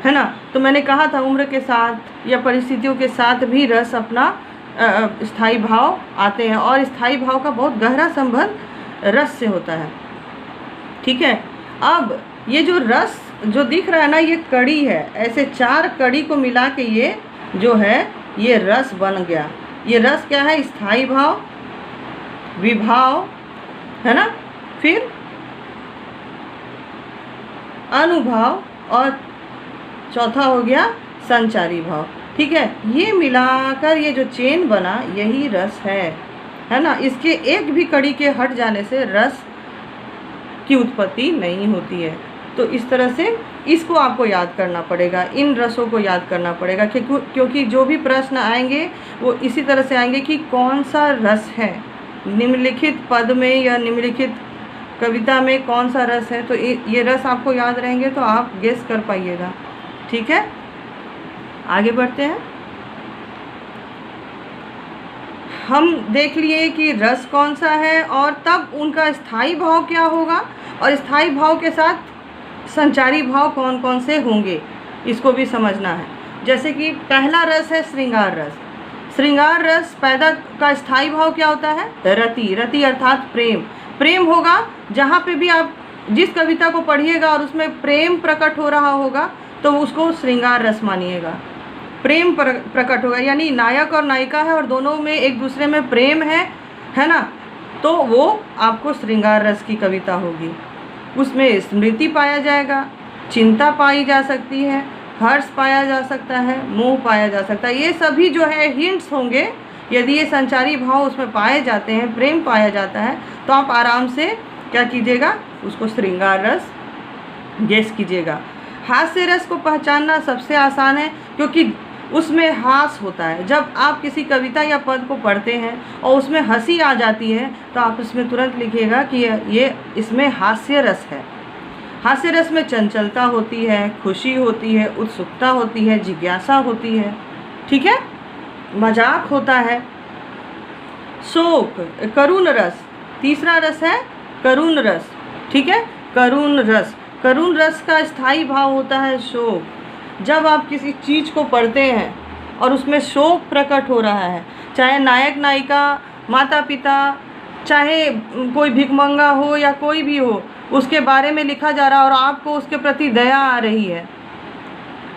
है ना। तो मैंने कहा था उम्र के साथ या परिस्थितियों के साथ भी रस अपना स्थायी भाव आते हैं, और स्थायी भाव का बहुत गहरा संबंध रस से होता है। ठीक है, अब ये जो रस जो दिख रहा है ना, ये कड़ी है। ऐसे 4 कड़ी को मिला के ये जो है ये रस बन गया। ये रस क्या है, स्थायी भाव, विभाव, है ना, फिर अनुभाव, और चौथा हो गया संचारी भाव। ठीक है, ये मिलाकर ये जो चेन बना यही रस है ना। इसके एक भी कड़ी के हट जाने से रस की उत्पत्ति नहीं होती है। तो इस तरह से इसको आपको याद करना पड़ेगा, इन रसों को याद करना पड़ेगा, क्योंकि जो भी प्रश्न आएंगे वो इसी तरह से आएंगे कि कौन सा रस है, निम्नलिखित पद में या निम्नलिखित कविता में कौन सा रस है। तो ये रस आपको याद रहेंगे तो आप गेस कर पाइएगा। ठीक है, आगे बढ़ते हैं। हम देख लिए कि रस कौन सा है और तब उनका स्थायी भाव क्या होगा, और स्थायी भाव के साथ संचारी भाव कौन कौन से होंगे, इसको भी समझना है। जैसे कि पहला रस है श्रृंगार रस। श्रृंगार रस पैदा का स्थायी भाव क्या होता है, रति। रति अर्थात प्रेम। प्रेम होगा जहाँ पे भी आप जिस कविता को पढ़िएगा और उसमें प्रेम प्रकट हो रहा होगा तो उसको श्रृंगार रस मानिएगा। प्रेम प्रकट होगा, यानी नायक और नायिका है और दोनों में एक दूसरे में प्रेम है ना, तो वो आपको श्रृंगार रस की कविता होगी। उसमें स्मृति पाया जाएगा, चिंता पाई जा सकती है, हर्ष पाया जा सकता है, मोह पाया जा सकता है। ये सभी जो है हिंट्स होंगे। यदि ये संचारी भाव उसमें पाए जाते हैं, प्रेम पाया जाता है, तो आप आराम से क्या कीजिएगा, उसको श्रृंगार रस गेस कीजिएगा। हास्य रस को पहचानना सबसे आसान है, क्योंकि उसमें हास होता है। जब आप किसी कविता या पद को पढ़ते हैं और उसमें हंसी आ जाती है, तो आप इसमें तुरंत लिखिएगा कि ये इसमें हास्य रस है। हास्य रस में चंचलता होती है, खुशी होती है, उत्सुकता होती है, जिज्ञासा होती है, ठीक है, मजाक होता है। शोक, करुण रस, तीसरा रस है करुण रस, ठीक है, करुण रस। करुण रस का स्थायी भाव होता है शोक। जब आप किसी चीज़ को पढ़ते हैं और उसमें शोक प्रकट हो रहा है, चाहे नायक नायिका, माता पिता, चाहे कोई भिखमंगा हो या कोई भी हो, उसके बारे में लिखा जा रहा है और आपको उसके प्रति दया आ रही है,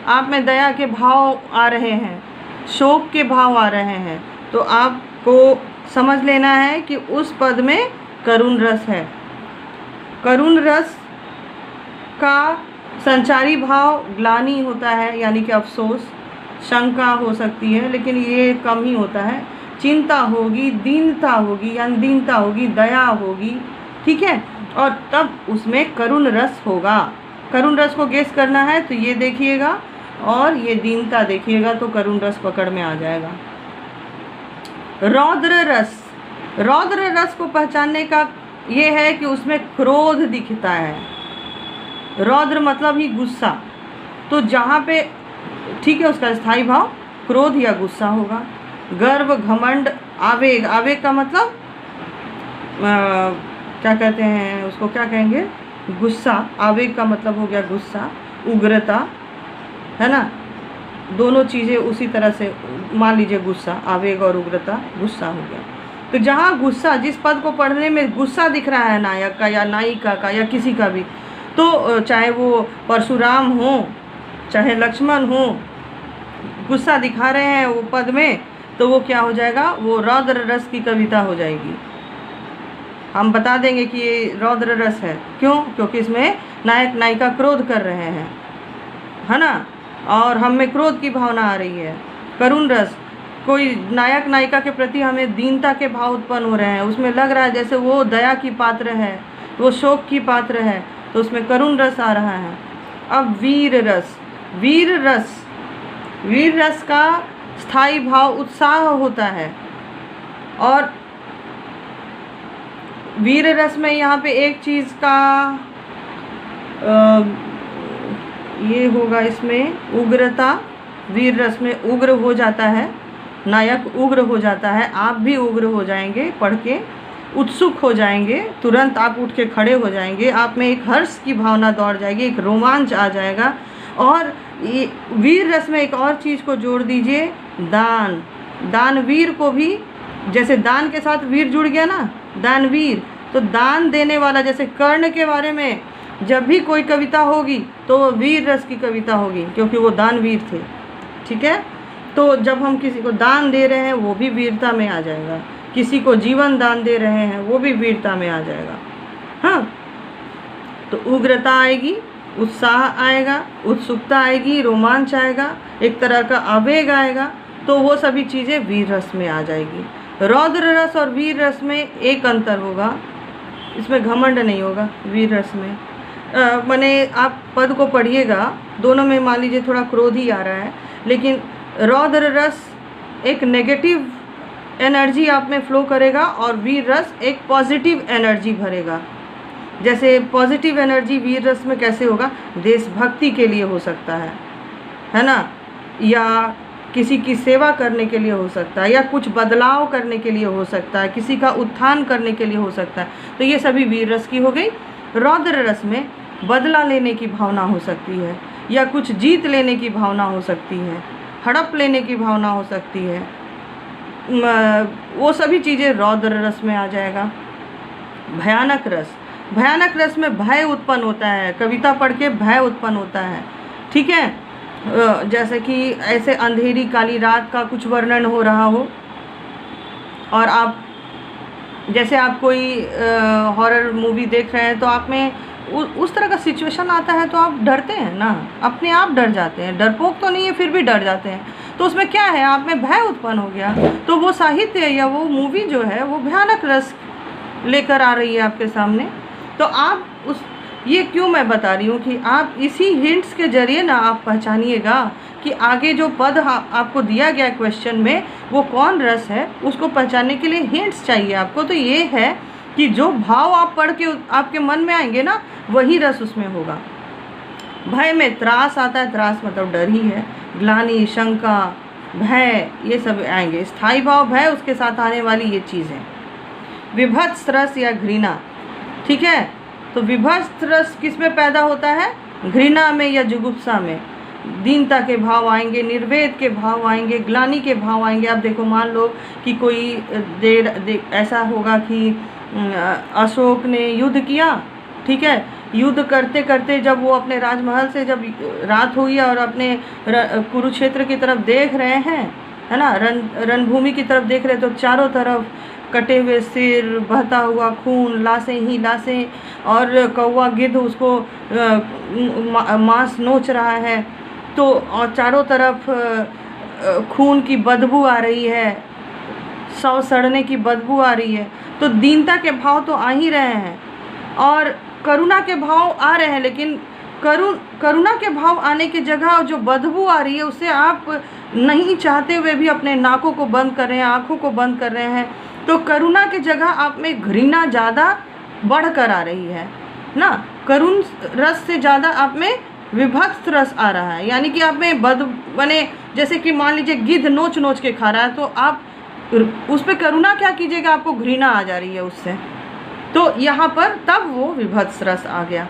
आप में दया के भाव आ रहे हैं, शोक के भाव आ रहे हैं, तो आपको समझ लेना है कि उस पद में करुण रस है। करुण रस का संचारी भाव ग्लानि होता है, यानी कि अफसोस, शंका हो सकती है, लेकिन ये कम ही होता है। चिंता होगी, दीनता होगी, यानी दीनता होगी, दया होगी, ठीक है, और तब उसमें करुण रस होगा। करुण रस को गेस करना है तो ये देखिएगा और ये दीनता देखिएगा, तो करुण रस पकड़ में आ जाएगा। रौद्र रस, रौद्र रस को पहचानने का ये है कि उसमें क्रोध दिखता है। रौद्र मतलब ही गुस्सा, तो जहाँ पे, ठीक है, उसका स्थायी भाव क्रोध या गुस्सा होगा। गर्व, घमंड, आवेग, आवेग का मतलब क्या कहते हैं उसको, क्या कहेंगे, गुस्सा। आवेग का मतलब हो गया गुस्सा, उग्रता, है ना, दोनों चीज़ें उसी तरह से मान लीजिए, गुस्सा, आवेग और उग्रता, गुस्सा हो गया। तो जहाँ गुस्सा, जिस पद को पढ़ने में गुस्सा दिख रहा है नायक का या नायिका का या किसी का भी, तो चाहे वो परशुराम हो, चाहे लक्ष्मण हो, गुस्सा दिखा रहे हैं वो पद में, तो वो क्या हो जाएगा, वो रौद्र रस की कविता हो जाएगी। हम बता देंगे कि ये रौद्र रस है। क्यों? क्योंकि इसमें नायक नायिका क्रोध कर रहे हैं, है ना, और हम में क्रोध की भावना आ रही है। करुण रस, कोई नायक नायिका के प्रति हमें दीनता के भाव उत्पन्न हो रहे हैं, उसमें लग रहा है जैसे वो दया की पात्र है, वो शोक की पात्र है, तो उसमें करुण रस आ रहा है। अब वीर रस, वीर रस, वीर रस का स्थायी भाव उत्साह होता है। और वीर रस में यहाँ पे एक चीज़ का ये होगा, इसमें उग्रता, वीर रस में उग्र हो जाता है, नायक उग्र हो जाता है, आप भी उग्र हो जाएंगे, पढ़ के उत्सुक हो जाएंगे, तुरंत आप उठ के खड़े हो जाएंगे, आप में एक हर्ष की भावना दौड़ जाएगी, एक रोमांच आ जाएगा। और ये वीर रस में एक और चीज़ को जोड़ दीजिए, दान, दानवीर को भी, जैसे दान के साथ वीर जुड़ गया ना, दानवीर, तो दान देने वाला, जैसे कर्ण के बारे में जब भी कोई कविता होगी तो वो वीर रस की कविता होगी, क्योंकि वो दानवीर थे, ठीक है। तो जब हम किसी को दान दे रहे हैं वो भी वीरता में आ जाएगा, किसी को जीवन दान दे रहे हैं वो भी वीरता में आ जाएगा। हाँ, तो उग्रता आएगी, उत्साह आएगा, उत्सुकता आएगी, रोमांच आएगा, एक तरह का आवेग आएगा, तो वो सभी चीज़ें वीर रस में आ जाएगी। रौद्र रस और वीर रस में एक अंतर होगा, इसमें घमंड नहीं होगा वीर रस में। माने आप पद को पढ़िएगा, दोनों में मान लीजिए थोड़ा क्रोध ही आ रहा है, लेकिन रौद्र रस एक नेगेटिव एनर्जी आप में फ्लो करेगा और वीर रस एक पॉजिटिव एनर्जी भरेगा। जैसे पॉजिटिव एनर्जी वीर रस में कैसे होगा, देशभक्ति के लिए हो सकता है ना, या किसी की सेवा करने के लिए हो सकता है, या कुछ बदलाव करने के लिए हो सकता है, किसी का उत्थान करने के लिए हो सकता है, तो ये सभी वीर रस की हो गई। रौद्र रस में बदला लेने की भावना हो सकती है, या कुछ जीत लेने की भावना हो सकती है, हड़प लेने की भावना हो सकती है, वो सभी चीज़ें रौद्र रस में आ जाएगा। भयानक रस, भयानक रस में भय उत्पन्न होता है, कविता पढ़ के भय उत्पन्न होता है, ठीक है। जैसे कि ऐसे अंधेरी काली रात का कुछ वर्णन हो रहा हो, और आप जैसे आप कोई हॉरर मूवी देख रहे हैं तो आप में उस तरह का सिचुएशन आता है तो आप डरते हैं ना, अपने आप डर जाते हैं। डरपोक तो नहीं है फिर भी डर जाते हैं, तो उसमें क्या है, आप में भय उत्पन्न हो गया। तो वो साहित्य या वो मूवी जो है वो भयानक रस लेकर आ रही है आपके सामने। तो आप ये क्यों मैं बता रही हूँ कि आप इसी हिंट्स के जरिए ना आप पहचानिएगा कि आगे जो पद आपको दिया गया क्वेश्चन में वो कौन रस है, उसको पहचानने के लिए हिंट्स चाहिए आपको। तो ये है कि जो भाव आप पढ़ के आपके मन में आएंगे ना, वही रस उसमें होगा। भय में त्रास आता है, त्रास मतलब डर ही है। ग्लानि, शंका, भय, ये सब आएंगे। स्थायी भाव भय, उसके साथ आने वाली ये चीज़ है। विभत्स रस या घृणा, ठीक है। तो विभत्स रस किस में पैदा होता है, घृणा में या जुगुप्सा में। दीनता के भाव आएंगे, निर्वेद के भाव आएंगे, ग्लानि के भाव आएंगे। आप देखो, मान लो कि कोई देर ऐसा होगा कि अशोक ने युद्ध किया, ठीक है। युद्ध करते करते जब वो अपने राजमहल से जब रात हुई और अपने कुरुक्षेत्र की तरफ देख रहे हैं, है ना, रणभूमि की तरफ देख रहे, तो चारों तरफ कटे हुए सिर, बहता हुआ खून, लाशें ही लाशें, और कौवा गिद्ध उसको मांस नोच रहा है। तो और चारों तरफ खून की बदबू आ रही है, शव सड़ने की बदबू आ रही है। तो दीनता के भाव तो आ ही रहे हैं और करुणा के भाव आ रहे हैं, लेकिन करुणा के भाव आने की जगह जो बदबू आ रही है उससे आप नहीं चाहते हुए भी अपने नाकों को बंद कर रहे हैं, आँखों को बंद कर रहे हैं। तो करुणा की जगह आप में घृणा ज़्यादा बढ़ कर आ रही है ना। करुण रस से ज़्यादा आप में विभत्स रस आ रहा है, यानी कि आप में बने, जैसे कि मान लीजिए गिद्ध नोच नोच के खा रहा है, तो आप उस पर करुणा क्या कीजिएगा, आपको घृणा आ जा रही है उससे। तो यहाँ पर तब वो विभत्स रस आ गया।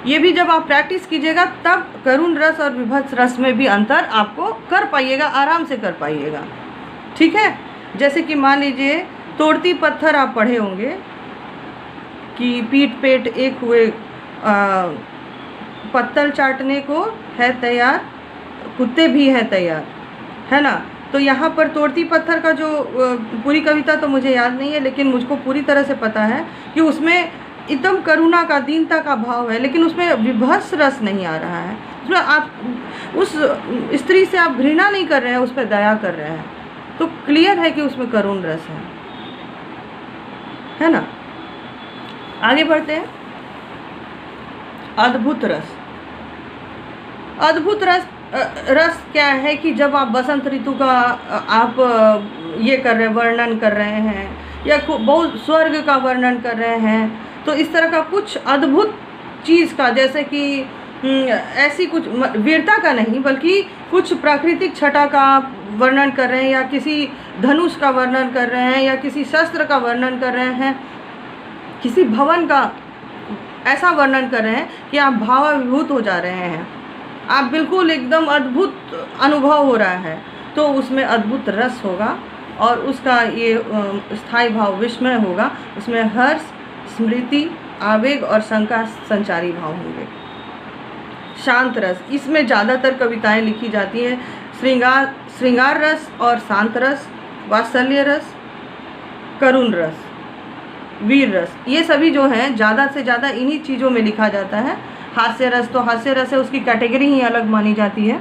ये भी जब आप प्रैक्टिस कीजिएगा तब करुण रस और विभत्स रस में भी अंतर आपको कर पाइएगा, आराम से कर पाइएगा, ठीक है। जैसे कि मान लीजिए तोड़ती पत्थर आप पढ़े होंगे कि पीठ पेट एक हुए, पत्तल चाटने को है तैयार, कुत्ते भी हैं तैयार, है ना। तो यहाँ पर तोड़ती पत्थर का जो पूरी कविता तो मुझे याद नहीं है, लेकिन मुझको पूरी तरह से पता है कि उसमें एकदम करुणा का, दीनता का भाव है, लेकिन उसमें विभत्स रस नहीं आ रहा है। उसमें आप उस स्त्री से आप घृणा नहीं कर रहे हैं, उस पर दया कर रहे हैं। तो क्लियर है कि उसमें करुण रस है ना। आगे बढ़ते हैं। अद्भुत रस। अद्भुत रस क्या है कि जब आप बसंत ऋतु का आप ये कर रहे हैं, वर्णन कर रहे हैं, या बहुत स्वर्ग का वर्णन कर रहे हैं, तो इस तरह का कुछ अद्भुत चीज़ का, जैसे कि ऐसी कुछ वीरता का नहीं बल्कि कुछ प्राकृतिक छटा का वर्णन कर रहे हैं, या किसी धनुष का वर्णन कर रहे हैं, या किसी शस्त्र का वर्णन कर रहे हैं, किसी भवन का ऐसा वर्णन कर रहे हैं कि आप भावाभिभूत हो जा रहे हैं, आप बिल्कुल एकदम अद्भुत अनुभव हो रहा है, तो उसमें अद्भुत रस होगा और उसका ये स्थायी भाव विस्मय होगा। उसमें हर्ष, स्मृति, आवेग और शंका संचारी भाव होंगे। शांत रस, इसमें ज़्यादातर कविताएं लिखी जाती हैं। श्रृंगार रस और शांत रस, वात्सल्य रस, करुण रस, वीर रस, ये सभी जो हैं ज़्यादा से ज़्यादा इन्हीं चीज़ों में लिखा जाता है। हास्य रस, तो हास्य रस है, उसकी कैटेगरी ही अलग मानी जाती है।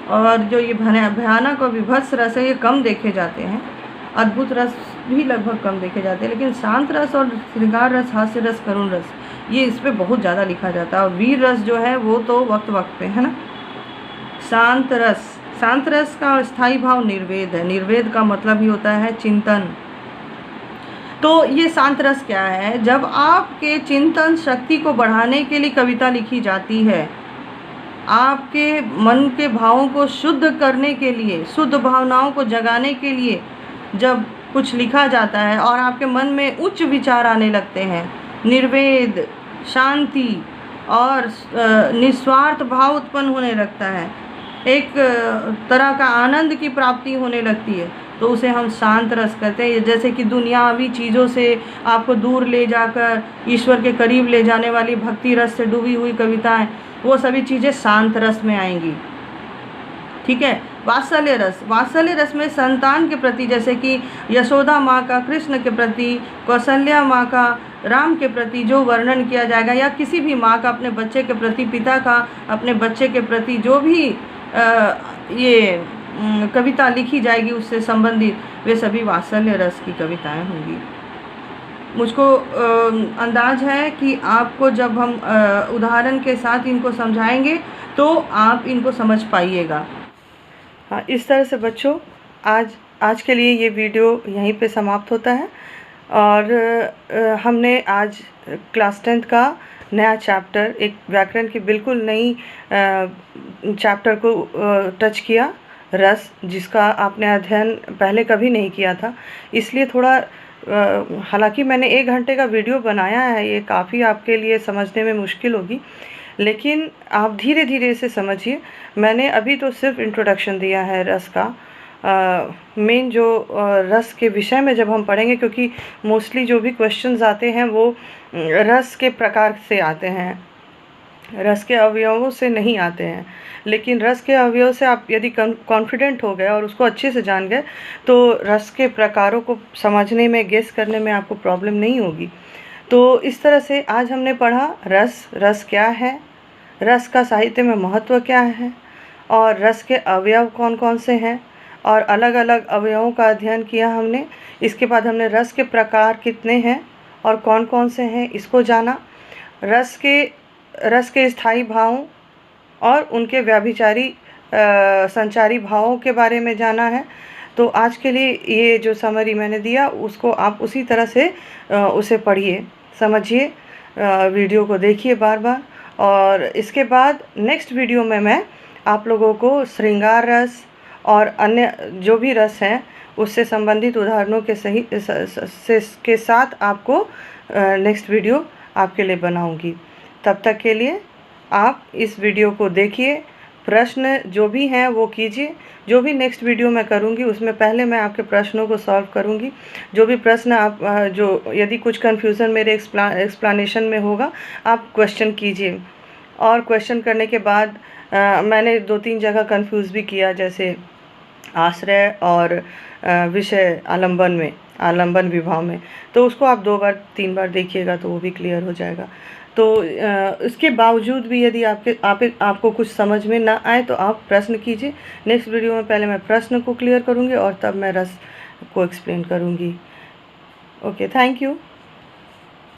और जो ये भयानक और विभत्स रस है, ये कम देखे जाते हैं। अद्भुत रस भी लगभग कम देखे जाते हैं, लेकिन शांत रस और श्रृंगार रस, हास्य रस, करुण रस, ये इस पर बहुत ज़्यादा लिखा जाता है। और वीर रस जो है वो तो वक्त वक्त पे, है ना। शांत रस, शांत रस का स्थायी भाव निर्वेद है। निर्वेद का मतलब ही होता है चिंतन। तो ये शांत रस क्या है, जब आपके चिंतन शक्ति को बढ़ाने के लिए कविता लिखी जाती है, आपके मन के भावों को शुद्ध करने के लिए, शुद्ध भावनाओं को जगाने के लिए जब कुछ लिखा जाता है और आपके मन में उच्च विचार आने लगते हैं, निर्वेद, शांति और निस्वार्थ भाव उत्पन्न होने लगता है, एक तरह का आनंद की प्राप्ति होने लगती है, तो उसे हम शांत रस कहते हैं। जैसे कि दुनियावी चीज़ों से आपको दूर ले जाकर ईश्वर के करीब ले जाने वाली भक्ति रस से डूबी हुई कविताएं, वो सभी चीज़ें शांत रस में आएंगी, ठीक है। वात्सल्य रस, वात्सल्य रस में संतान के प्रति, जैसे कि यशोदा माँ का कृष्ण के प्रति, कौशल्या माँ का राम के प्रति जो वर्णन किया जाएगा, या किसी भी माँ का अपने बच्चे के प्रति, पिता का अपने बच्चे के प्रति जो भी ये कविता लिखी जाएगी उससे संबंधित, वे सभी वात्सल्य रस की कविताएं होंगी। मुझको अंदाज है कि आपको जब हम उदाहरण के साथ इनको समझाएंगे तो आप इनको समझ पाइएगा। हाँ, इस तरह से बच्चों आज के लिए ये वीडियो यहीं पे समाप्त होता है। और हमने आज क्लास 10th का नया चैप्टर, एक व्याकरण की बिल्कुल नई चैप्टर को टच किया, रस, जिसका आपने अध्ययन पहले कभी नहीं किया था। इसलिए थोड़ा हालांकि मैंने 1 घंटे का वीडियो बनाया है, ये काफ़ी आपके लिए समझने में मुश्किल होगी, लेकिन आप धीरे धीरे इसे समझिए। मैंने अभी तो सिर्फ इंट्रोडक्शन दिया है रस का। मेन जो रस के विषय में जब हम पढ़ेंगे, क्योंकि मोस्टली जो भी क्वेश्चंस आते हैं वो रस के प्रकार से आते हैं, रस के अवयवों से नहीं आते हैं। लेकिन रस के अवयव से आप यदि कॉन्फिडेंट हो गए और उसको अच्छे से जान गए तो रस के प्रकारों को समझने में, गेस करने में आपको प्रॉब्लम नहीं होगी। तो इस तरह से आज हमने पढ़ा रस क्या है, रस का साहित्य में महत्व क्या है, और रस के अवयव कौन कौन से हैं, और अलग अलग अवयवों का अध्ययन किया हमने। इसके बाद हमने रस के प्रकार कितने हैं और कौन कौन से हैं इसको जाना। रस के स्थायी भावों और उनके व्याभिचारी संचारी भावों के बारे में जाना है। तो आज के लिए ये जो समरी मैंने दिया उसको आप उसी तरह से उसे पढ़िए, समझिए, वीडियो को देखिए बार बार। और इसके बाद नेक्स्ट वीडियो में मैं आप लोगों को श्रृंगार रस और अन्य जो भी रस हैं उससे संबंधित उदाहरणों के साथ आपको नेक्स्ट वीडियो आपके लिए बनाऊंगी। तब तक के लिए आप इस वीडियो को देखिए, प्रश्न जो भी हैं वो कीजिए। जो भी नेक्स्ट वीडियो मैं करूंगी उसमें पहले मैं आपके प्रश्नों को सॉल्व करूंगी। जो भी प्रश्न आप जो यदि कुछ कन्फ्यूज़न मेरे एक्सप्लेनेशन में होगा आप क्वेश्चन कीजिए। और क्वेश्चन करने के बाद मैंने 2-3 जगह कंफ्यूज भी किया, जैसे आश्रय और विषय आलंबन विभाव में, तो उसको आप 2-3 बार देखिएगा तो वो भी क्लियर हो जाएगा। तो इसके बावजूद भी यदि आपको कुछ समझ में ना आए तो आप प्रश्न कीजिए। नेक्स्ट वीडियो में पहले मैं प्रश्न को क्लियर करूँगी और तब मैं रस को एक्सप्लेन करूँगी। Okay, thank you.